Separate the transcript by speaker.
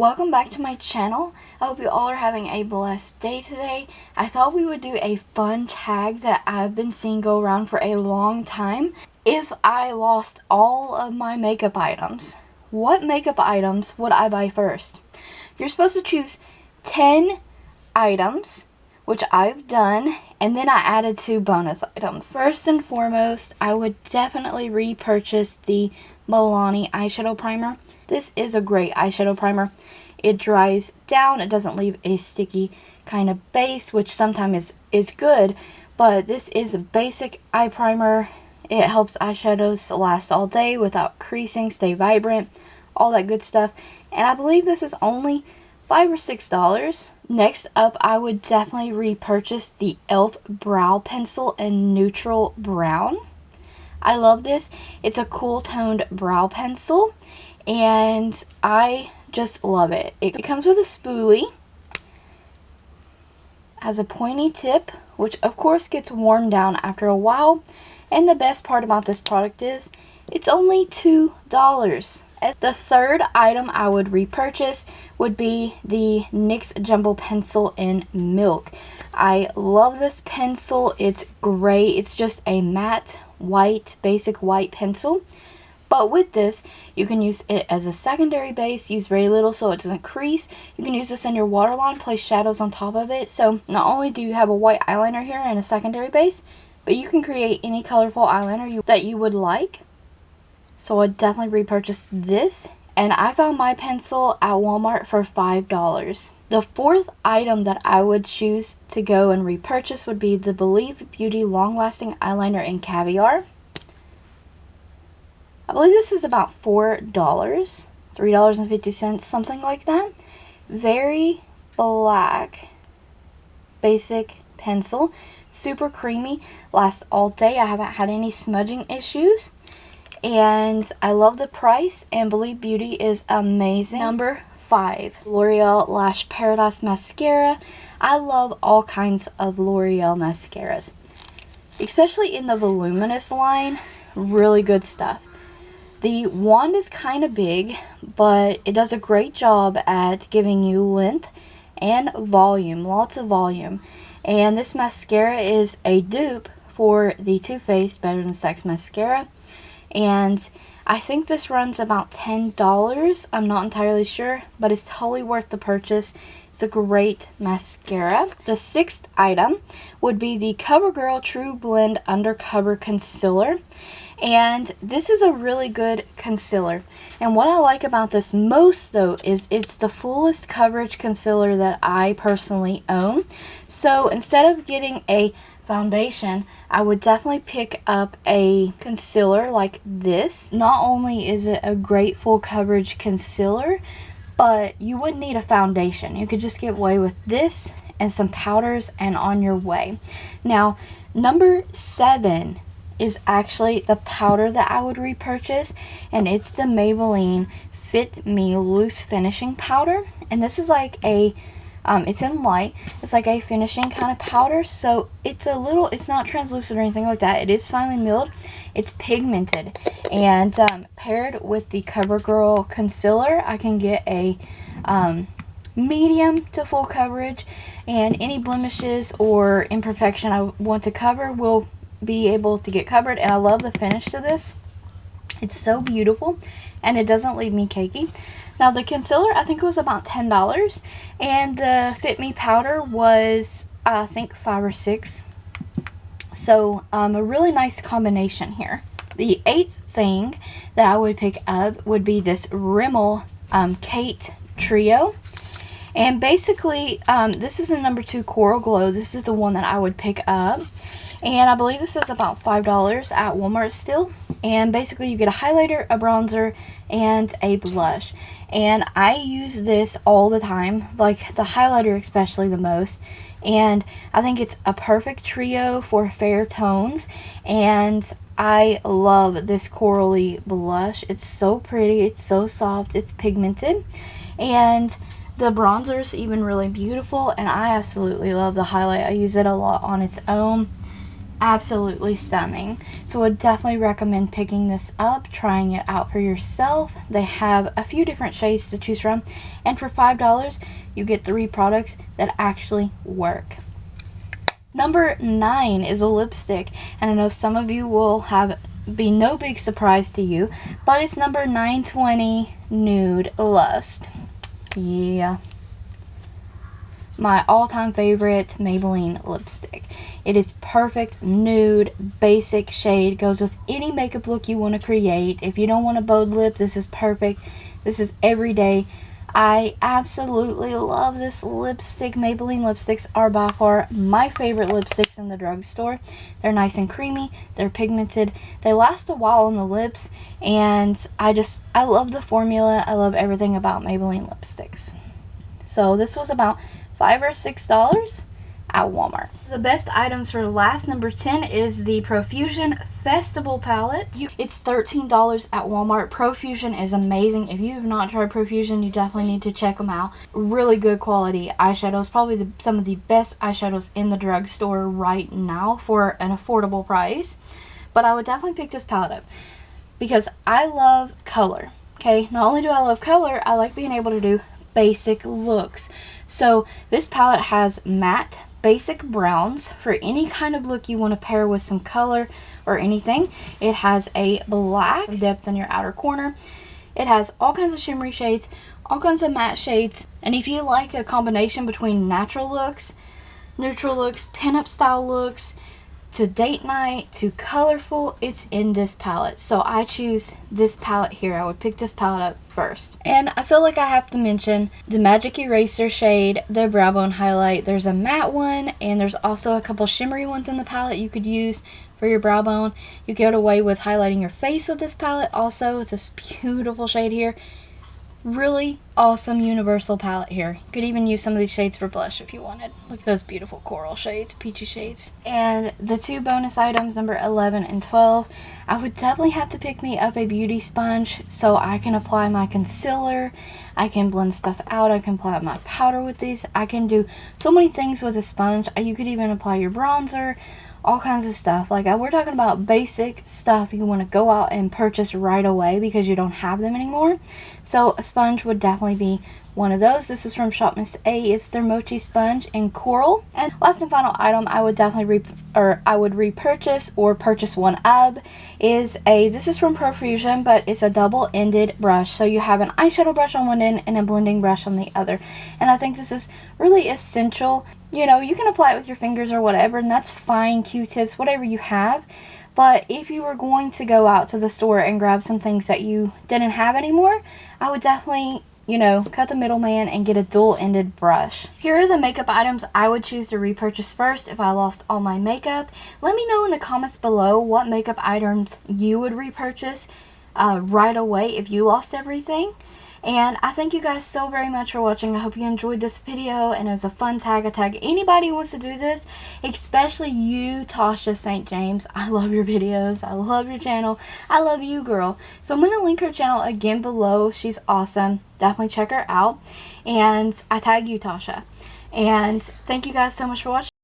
Speaker 1: Welcome back to my channel. I hope you all are having a blessed day today. I thought we would do a fun tag that I've been seeing go around for a long time. If I lost all of my makeup items, what makeup items would I buy first? You're supposed to choose 10 items, which I've done, and then I added 2 bonus items. First and foremost, I would definitely repurchase the Milani eyeshadow primer. This is a great eyeshadow primer. It dries down, it doesn't leave a sticky kind of base, which sometimes is good, but this is a basic eye primer. It helps eyeshadows last all day without creasing, stay vibrant, all that good stuff. And I believe this is only $5 or $6. Next up, I would definitely repurchase the e.l.f. brow pencil in neutral brown. I love this. It's a cool toned brow pencil and I just love it. It comes with a spoolie, has a pointy tip, which of course gets worn down after a while, and the best part about this product is it's only $2. The third item I would repurchase would be the NYX Jumbo Pencil in Milk. I love this pencil. It's great. It's just a matte white, basic white pencil. But with this, you can use it as a secondary base, use very little so it doesn't crease. You can use this in your waterline, place shadows on top of it. So not only do you have a white eyeliner here and a secondary base, but you can create any colorful eyeliner that you would like. So I definitely repurchased this, and I found my pencil at Walmart for $5. The fourth item that I would choose to go and repurchase would be the Believe Beauty Long Lasting Eyeliner in Caviar. I believe this is about $4, $3.50, something like that. Very black, basic pencil, super creamy, lasts all day. I haven't had any smudging issues. And I love the price, and Believe Beauty is amazing. Number 5, L'Oreal Lash Paradise Mascara. I love all kinds of L'Oreal mascaras, especially in the voluminous line. Really good stuff. The wand is kind of big, but it does a great job at giving you length and volume, lots of volume. And this mascara is a dupe for the Too Faced Better Than Sex mascara. And I think this runs about $10. I'm not entirely sure, but it's totally worth the purchase. It's a great mascara. The sixth item would be the CoverGirl True Blend Undercover Concealer. And this is a really good concealer. And what I like about this most, though, is it's the fullest coverage concealer that I personally own. So instead of getting a foundation, I would definitely pick up a concealer like this. Not only is it a great full coverage concealer, but you wouldn't need a foundation. You could just get away with this and some powders and on your way. Now, number 7 is actually the powder that I would repurchase, and it's the Maybelline Fit Me Loose Finishing Powder. And this is like a it's in light. It's like a finishing kind of powder, so it's not translucent or anything like that. It is finely milled. It's pigmented, and paired with the CoverGirl concealer, I can get a medium to full coverage, and any blemishes or imperfection I want to cover will be able to get covered. And I love the finish to this. It's so beautiful, and it doesn't leave me cakey. Now the concealer, I think it was about $10, and the Fit Me powder was, I think, $5 or $6. So a really nice combination here. The 8th thing that I would pick up would be this Rimmel Kate Trio. And basically, this is the number 2 Coral Glow. This is the one that I would pick up. And I believe this is about $5 at Walmart still. And basically you get a highlighter, a bronzer, and a blush. And I use this all the time, like the highlighter especially the most. And I think it's a perfect trio for fair tones. And I love this corally blush. It's so pretty, it's so soft, it's pigmented. And the bronzer is even really beautiful. And I absolutely love the highlight. I use it a lot on its own. absolutely stunning. So I would definitely recommend picking this up, trying it out for yourself. They have a few different shades to choose from, and for $5 you get 3 products that actually work. Number 9 is a lipstick, and I know some of you will be no big surprise to you, but it's number 920 Nude Lust. Yeah, my all-time favorite Maybelline lipstick. It is perfect nude, basic shade, goes with any makeup look you want to create. If you don't want a bold lip, this is perfect. This is everyday. I absolutely love this lipstick. Maybelline lipsticks are by far my favorite lipsticks in the drugstore. They're nice and creamy, they're pigmented, they last a while on the lips, and I love the formula. I love everything about Maybelline lipsticks. So this was about $5 or $6 at Walmart. The best items for last, number 10, is the Profusion Festival Palette. It's $13 at Walmart. Profusion is amazing. If you have not tried Profusion, you definitely need to check them out. Really good quality eyeshadows. Probably some of the best eyeshadows in the drugstore right now for an affordable price. But I would definitely pick this palette up because I love color. Okay, not only do I love color, I like being able to do basic looks. So this palette has matte basic browns for any kind of look you want to pair with some color or anything. It has a black, some depth in your outer corner. It has all kinds of shimmery shades, all kinds of matte shades, and if you like a combination between natural looks, neutral looks, pinup style looks, to date night, to colorful, it's in this palette. So I choose this palette here. I would pick this palette up first. And I feel like I have to mention the Magic Eraser shade, the Brow Bone Highlight. There's a matte one, and there's also a couple shimmery ones in the palette you could use for your brow bone. You get away with highlighting your face with this palette also, with this beautiful shade here. Really awesome universal palette here. You could even use some of these shades for blush if you wanted. Look at those beautiful coral shades, peachy shades. And the 2 bonus items, number 11 and 12, I would definitely have to pick me up a beauty sponge so I can apply my concealer. I can blend stuff out. I can apply my powder with these. I can do so many things with a sponge. You could even apply your bronzer, all kinds of stuff. Like, we're talking about basic stuff you want to go out and purchase right away because you don't have them anymore. So a sponge would definitely be one of those. This is from Shop Miss A. It's their Mochi sponge in coral. And last and final item I would definitely repurchase or purchase one of is this is from Profusion, but it's a double-ended brush. So you have an eyeshadow brush on one end and a blending brush on the other. And I think this is really essential. You know, you can apply it with your fingers or whatever, and that's fine. Q-tips, whatever you have. But if you were going to go out to the store and grab some things that you didn't have anymore, I would definitely, you know, cut the middleman and get a dual-ended brush. Here are the makeup items I would choose to repurchase first if I lost all my makeup. Let me know in the comments below what makeup items you would repurchase right away if you lost everything. And I thank you guys so very much for watching. I hope you enjoyed this video and it was a fun tag. I tag anybody who wants to do this, especially you, Tasha St. James. I love your videos. I love your channel. I love you, girl. So I'm going to link her channel again below. She's awesome. Definitely check her out. And I tag you, Tasha. And thank you guys so much for watching.